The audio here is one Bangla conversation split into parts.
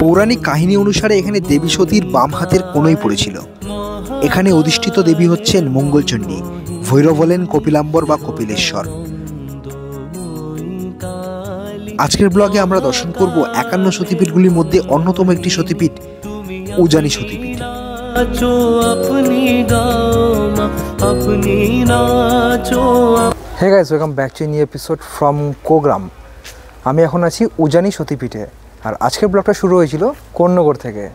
পৌরাণিক কাহিনী অনুসারে এখানে দেবী সতীর বাম হাতের কোণই পড়েছিল। এখানে অধিষ্ঠিত দেবী হচ্ছেন মঙ্গলচণ্ডী, ভৈরব হলেন কপিলাম্বর বা কপিলেশ্বর। আজকের ব্লগে আমরা দর্শন করব 51 সতীপীঠগুলির মধ্যে অন্যতম একটি সতীপীঠ উজানি সতীপীঠ। Hey guys, welcome back to new episode from Kogram. আমি এখন আছি উজানি সতীপীঠে, আর আজকের ব্লগটা শুরু হয়েছিল কোন্নগর থেকে।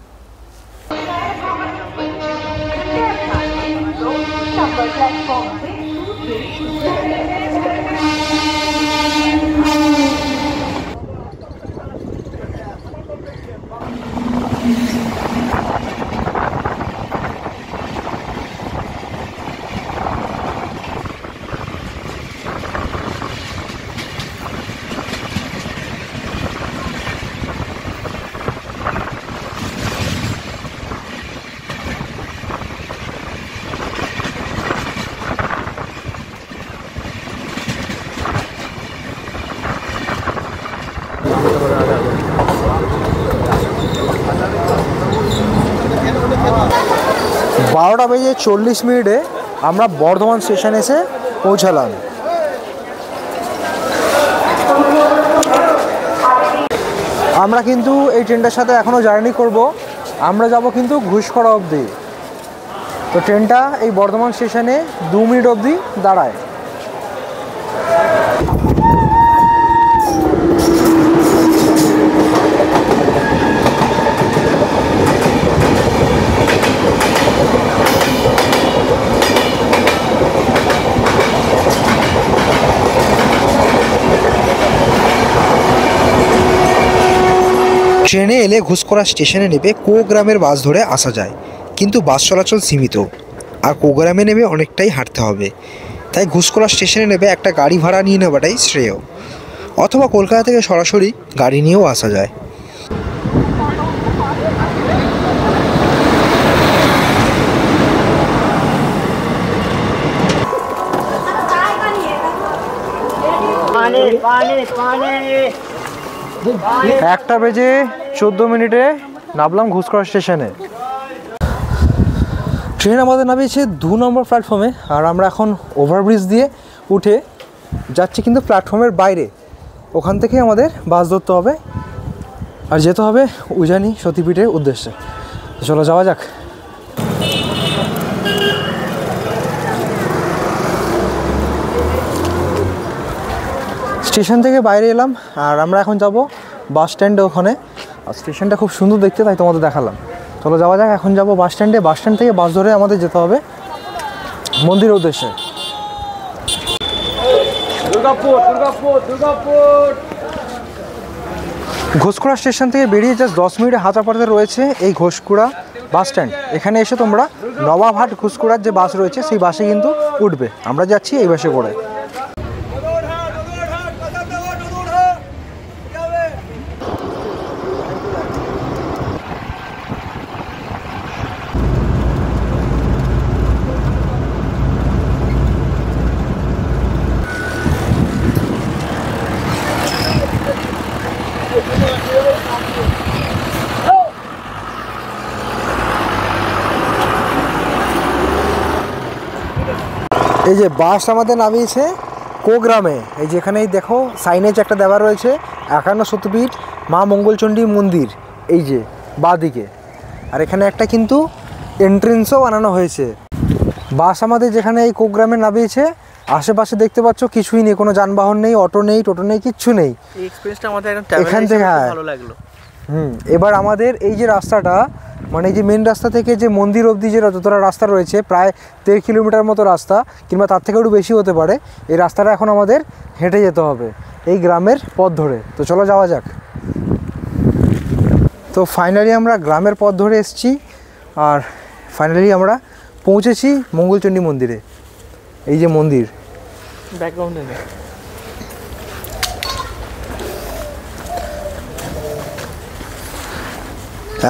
বারোটা বেজে 40 মিনিটে আমরা বর্ধমান স্টেশন এসে পৌঁছালাম। আমরা কিন্তু এই ট্রেনটার সাথে এখনও জার্নি করব। আমরা যাব কিন্তু ঘুষকরা অবধি। তো ট্রেনটা এই বর্ধমান স্টেশনে 2 মিনিট অবধি দাঁড়ায়। ট্রেনে এলে ঘুষকরা স্টেশনে নেমে কোগ্রামের বাস ধরে আসা যায়, কিন্তু বাস চলাচল সীমিত, আর কোগ্রামে নেমে অনেকটাই হাঁটতে হবে। তাই ঘুষকরা স্টেশনে নেমে একটা গাড়ি ভাড়া নিয়ে নেওয়াটাই শ্রেয়, অথবা কলকাতা থেকে সরাসরি গাড়ি নিয়েও আসা যায়। একটা বেজে 14 মিনিটে নামলাম ঘুষকরা স্টেশনে। ট্রেন আমাদের নামিয়েছে 2 নম্বর প্ল্যাটফর্মে, আর আমরা এখন ওভারব্রিজ দিয়ে উঠে যাচ্ছি কিন্তু প্ল্যাটফর্মের বাইরে। ওখান থেকে আমাদের বাস ধরতে হবে আর যেতে হবে উজানি সতীপীঠের উদ্দেশ্যে। চলো যাওয়া যাক। স্টেশন থেকে বাইরে এলাম, আর আমরা এখন যাব বাস স্ট্যান্ডে। ওখানে স্টেশনটা খুব সুন্দর দেখতে, তাই তোমাদের দেখালাম। চলো যাওয়া যাক। এখন যাব বাস স্ট্যান্ডে। বাস স্ট্যান্ড থেকে বাস ধরে আমাদের যেতে হবে মন্দিরের উদ্দেশ্যে। ঘোষকুড়া স্টেশন থেকে বেরিয়ে জাস্ট 10 মিনিটে হাঁটা পথে রয়েছে এই ঘোষকুড়া বাস স্ট্যান্ড। এখানে এসে তোমরা নবাবহাট ঘোষকুড়ার যে বাস রয়েছে সেই বাসে কিন্তু উঠবে। আমরা যাচ্ছি এই বাসে করে। এই যে বাস আমাদের নামিয়েছে কোগ্রামে। এই যেখানেই দেখো সাইনেজ একটা দেওয়া রয়েছে 51 সতীপীঠ মা মঙ্গলচণ্ডী মন্দির, এই যে বাঁদিকে। আর এখানে একটা কিন্তু এন্ট্রেন্সও বানানো হয়েছে। বাস আমাদের যেখানে এই কোগ্রামে নামিয়েছে, আশেপাশে দেখতে পাচ্ছ কিছুই নেই, কোনো যানবাহন নেই, অটো নেই, টোটো নেই, কিচ্ছু নেই। এই এক্সপেরিয়েন্সটা আমাদের এখান থেকে ভালো লাগলো। এবার আমাদের এই যে রাস্তাটা, মানে এই যে মেন রাস্তা থেকে যে মন্দির অবধি যে যতটা রাস্তা রয়েছে, প্রায় 1.5 কিলোমিটার মতো রাস্তা, কিংবা তার থেকে একটু বেশি হতে পারে। এই রাস্তাটা এখন আমাদের হেঁটে যেতে হবে এই গ্রামের পথ ধরে। তো চলো যাওয়া যাক। তো ফাইনালি আমরা গ্রামের পথ ধরে এসেছি, আর ফাইনালি আমরা পৌঁছেছি মঙ্গলচণ্ডী মন্দিরে। এই যে মন্দির ব্যাকগ্রাউন্ডে।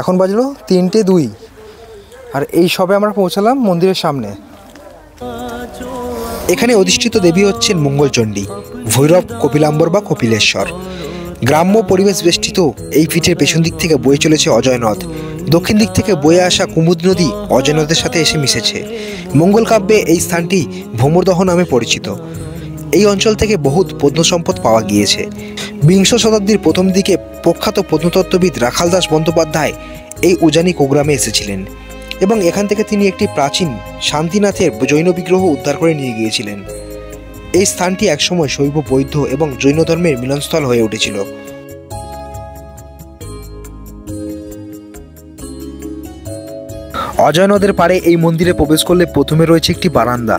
এখন বাজলো 3:02, আর এই সবে আমরা পৌঁছালাম মন্দিরের সামনে। এখানে অধিষ্ঠিত দেবী হচ্ছেন মঙ্গলচণ্ডী, ভৈরব, কপিলাম্বর বা কপিলেশ্বর। গ্রাম্য পরিবেশ বেষ্টিত এই পীঠের পেছন দিক থেকে বয়ে চলেছে অজয় নদ। দক্ষিণ দিক থেকে বয়ে আসা কুমুদ নদী অজয় নদের সাথে এসে মিশেছে। মঙ্গল কাব্যে এই স্থানটি ভ্রমরদহ নামে পরিচিত। এই অঞ্চল থেকে বহুত প্রত্নসম্পদ পাওয়া গিয়েছে। বিংশ শতাব্দীর প্রথম দিকে প্রখ্যাত প্রত্নতত্ত্ববিদ রাখালদাস বন্দ্যোপাধ্যায় এই উজানি কোগ্রামে এসেছিলেন এবং এখান থেকে তিনি একটি প্রাচীন শান্তিনাথের জৈন বিগ্রহ উদ্ধার করে নিয়ে গিয়েছিলেন। এই স্থানটি একসময় শৈব, বৌদ্ধ এবং জৈন ধর্মের মিলনস্থল হয়ে উঠেছিল। অজয় নদের পাড়ে এই মন্দিরে প্রবেশ করলে প্রথমে রয়েছে একটি বারান্দা,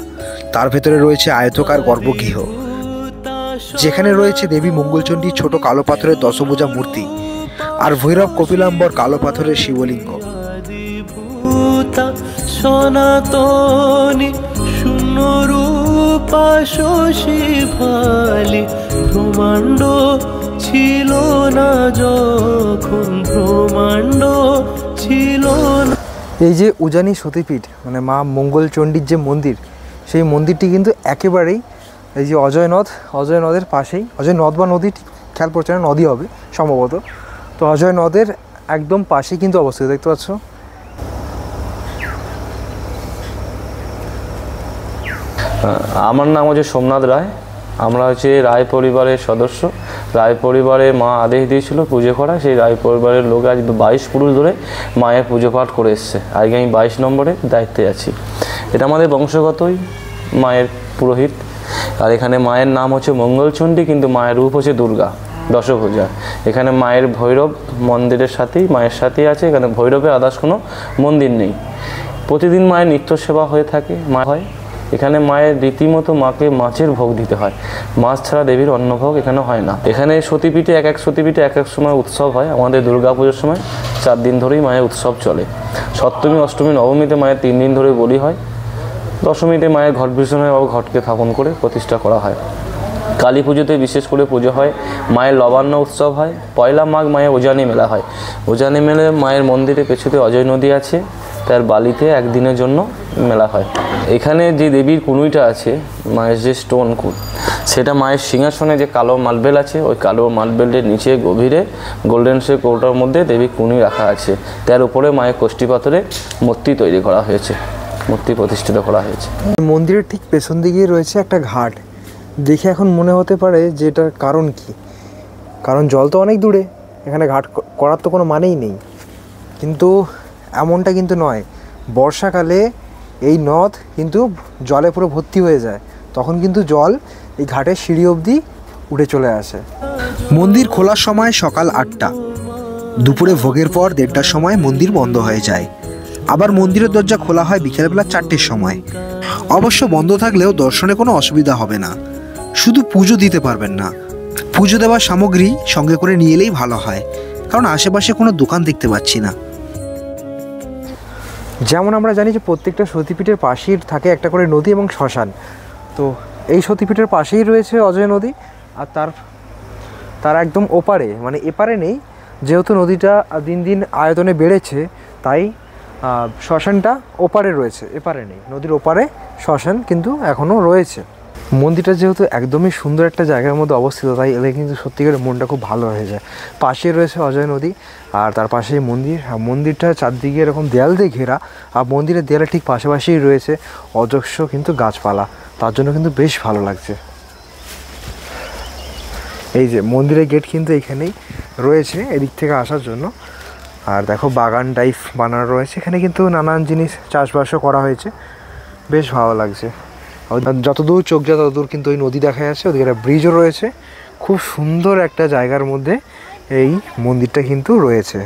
তার ভেতরে রয়েছে আয়তকার গর্ভগৃহ, যেখানে রয়েছে দেবী মঙ্গলচণ্ডীর ছোট কালো পাথরের দশভুজা মূর্তি আর ভৈরব কপিলাম্বর কালো পাথরের শিবলিঙ্গ। সনাতনী শূন্য রূপা শশী ভালি ব্রহ্মাণ্ড ছিল না যখন, ব্রহ্মাণ্ড ছিল না। এই যে উজানি সতীপীঠ মানে মা মঙ্গলচণ্ডীর যে মন্দির, সেই মন্দিরটি কিন্তু একেবারেই এই যে অজয় নদের পাশেই, অজয় নদ বা নদী খেয়াল পড়ছে না, নদী হবে সম্ভবত। তো অজয় নদের একদম পাশেই কিন্তু অবস্থিত, দেখতে পাচ্ছ। আমার নাম হচ্ছে সোমনাথ রায়। আমরা হচ্ছে রায় পরিবারের সদস্য। রায় পরিবারে মা আদেশ দিয়েছিল পুজো করা, সেই রায় পরিবারের লোক আজ 22 পুরুষ ধরে মায়ের পুজো পাঠ করে এসছে। আজকে আমি 22 নম্বরে দায়িত্বে আছি। এটা আমাদের বংশগতই মায়ের পুরোহিত। আর এখানে মায়ের নাম হচ্ছে মঙ্গলচণ্ডী, কিন্তু মায়ের রূপ হচ্ছে দুর্গা দশভুজা। এখানে মায়ের ভৈরব মন্দিরের সাথেই, মায়ের সাথেই আছে। এখানে ভৈরবের আদার্স কোনো মন্দির নেই। প্রতিদিন মায়ের নিত্য সেবা হয়ে থাকে, মা হয়। এখানে মায়ের রীতিমতো মাকে মাছের ভোগ দিতে হয়, মাছ ছাড়া দেবীর অন্নভোগ এখানে হয় না। এখানে সতীপীঠে এক এক সতীপীঠে এক এক সময় উৎসব হয়। আমাদের দুর্গা পুজোর সময় 4 দিন ধরেই মায়ের উৎসব চলে। সপ্তমী, অষ্টমী, নবমীতে মায়ের 3 দিন ধরে বলি হয়। দশমীতে মায়ের ঘট বিসর্জন হয়, ঘটকে স্থাপন করে প্রতিষ্ঠা করা হয়। কালী পুজোতে বিশেষ করে পুজো হয়, মায়ের লবান্ন উৎসব হয়। পয়লা মাঘ মায়ের উজানি মেলা হয়। উজানি মেলে মায়ের মন্দিরের পেছনে অজয় নদী আছে, তার বালিতে একদিনের জন্য মেলা হয়। এখানে যে দেবীর কুনুইটা আছে, মায়ের যে স্টোন কুল, সেটা মায়ের সিংহাসনে যে কালো মার্বেল আছে, ওই কালো মার্বেলের নিচে গভীরে গোল্ডেন সে কৌটার মধ্যে দেবীর কুনুই রাখা আছে। তার উপরে মায়ের কোষ্ঠী পাথরে মূর্তি তৈরি করা হয়েছে, মূর্তি প্রতিষ্ঠিত করা হয়েছে। মন্দিরের ঠিক পেছন দিকেই রয়েছে একটা ঘাট। দেখে এখন মনে হতে পারে যে এটার কারণ কি, কারণ জল তো অনেক দূরে, এখানে ঘাট করার তো কোনো মানেই নেই। কিন্তু এমনটা কিন্তু নয়। বর্ষাকালে এই নদ কিন্তু জলে পুরো ভর্তি হয়ে যায়, তখন কিন্তু জল এই ঘাটের সিঁড়ি অবধি উঠে চলে আসে। মন্দির খোলার সময় সকাল 8টা, দুপুরে ভোগের পর 1:30টার সময় মন্দির বন্ধ হয়ে যায়। আবার মন্দিরের দরজা খোলা হয় বিকেলবেলা 4টের সময়। অবশ্য বন্ধ থাকলেও দর্শনে কোনো অসুবিধা হবে না, শুধু পুজো দিতে পারবেন না। পুজো দেওয়ার সামগ্রী সঙ্গে করে নিয়ে এলেই ভালো হয়, কারণ আশেপাশে কোনো দোকান দেখতে পাচ্ছি না। যেমন আমরা জানি যে প্রত্যেকটা সতীপীঠের পাশেই থাকে একটা করে নদী এবং শ্মশান। তো এই সতীপীঠের পাশেই রয়েছে অজয় নদী, আর তার একদম ওপারে, মানে এপারে নেই, যেহেতু নদীটা দিন দিন আয়তনে বেড়েছে, তাই শ্মশানটা ওপারে রয়েছে, এপারে নেই। নদীর ওপারে শ্মশান কিন্তু এখনও রয়েছে। মন্দিরটা যেহেতু একদমই সুন্দর একটা জায়গার মধ্যে অবস্থিত, তাই এলে কিন্তু সত্যিকার মনটা খুব ভালো হয়ে যায়। পাশে রয়েছে অজয় নদী, আর তার পাশেই মন্দির। আর মন্দিরটা চারদিকে এরকম দেয়াল দিয়ে ঘেরা, আর মন্দিরের দেয়ালে ঠিক পাশাপাশিই রয়েছে অজস্র কিন্তু গাছপালা, তার জন্য কিন্তু বেশ ভালো লাগছে। এই যে মন্দিরের গেট কিন্তু এইখানেই রয়েছে এদিক থেকে আসার জন্য। আর দেখো বাগান টাইপ বানানো রয়েছে, এখানে কিন্তু নানান জিনিস চাষবাসও করা হয়েছে, বেশ ভালো লাগছে। যতদূর চোখ যায় ততদূর কিন্তু ওই নদী দেখা যাচ্ছে, ওদিকে একটা ব্রিজও রয়েছে। খুব সুন্দর একটা জায়গার মধ্যে এই মন্দিরটা কিন্তু রয়েছে।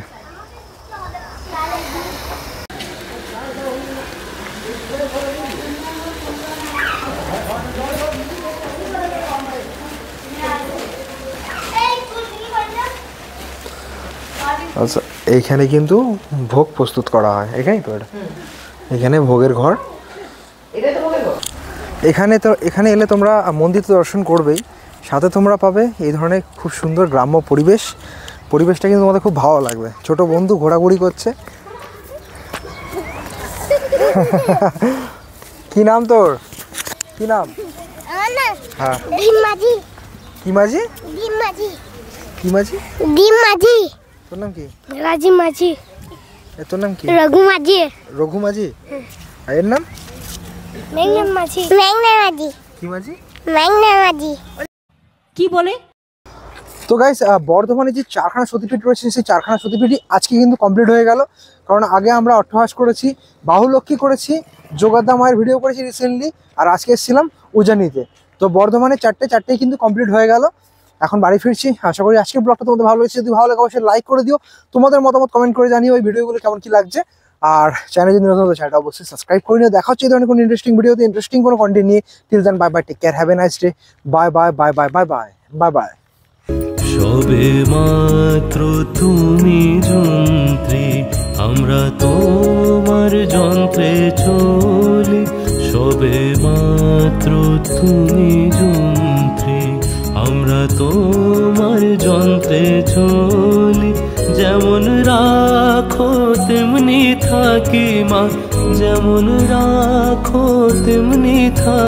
আচ্ছা, এইখানে কিন্তু ভোগ প্রস্তুত করা হয়, এখানেই তো এটা, এখানে ভোগের ঘর। এখানে এলে তোমরা মন্দির তো দর্শন করবেই, সাথে তোমরা পাবে এই ধরনের খুব সুন্দর গ্রাম্য পরিবেশটা কিন্তু তোমাদের খুব ভালো লাগবে। ছোট বন্ধু ঘোরাঘুরি করছে। কি নাম তোর? কি নাম? হ্যাঁ, কি মাঝি? কি মাঝি? ডিম মাঝি। তোর নাম কি? রাজি মাঝি। তোর নাম কি? রঘু মাঝি। রঘু মাঝি। আর এর নাম? মেঘনা মাঝি। মেঘনা মাঝি। কি মাঝি? মেঘনা মাঝি। কি বলে? তো গাইস, বর্ধমানে যে চারখানা সতীপীঠ রয়েছে সেই চারখানা সতীপীঠই আজকে কিন্তু কমপ্লিট হয়ে গেল। কারণ আগে আমরা অট্টহাস করেছি, বাহুলক্ষ্মী করেছি, যোগাদ্দা মায়ের ভিডিও করেছি রিসেন্টলি, আর আজকে এসেছিলাম উজানিতে। তো বর্ধমানে চারটেই কিন্তু কমপ্লিট হয়ে গেল। এখন বাড়ি ফিরছি। আশা করি আজকের ব্লগটা তোমাদের ভালো লেগেছে। যদি ভালো লাগে অবশ্যই লাইক করে দিও, তোমাদের মতামত কমেন্ট করে জানিও ওই ভিডিওগুলো কেমন কি লাগছে। আর চ্যানেল যদি নতুন হতো চ্যানেলটা অবশ্যই সাবস্ক্রাইব করে নিও। দেখা হচ্ছে এই ধরনের কোনো ইন্টারেস্টিং ভিডিওতে, ইন্টারেস্টিং কোনো কন্টেন্ট নিয়ে। Till then bye bye, take care, have a nice day, bye bye bye bye bye bye bye bye. সবে মাত্র তুমি যন্ত্রী, আমরা তোমার যন্ত্রে চলি। সবে মাত্র তুমি যন্ত্রী, আমরা তোমার যন্ত্রে চলি। যেমন রাখো তেমনি থাকি মা, যেমন রাখো তেমনি থাকি।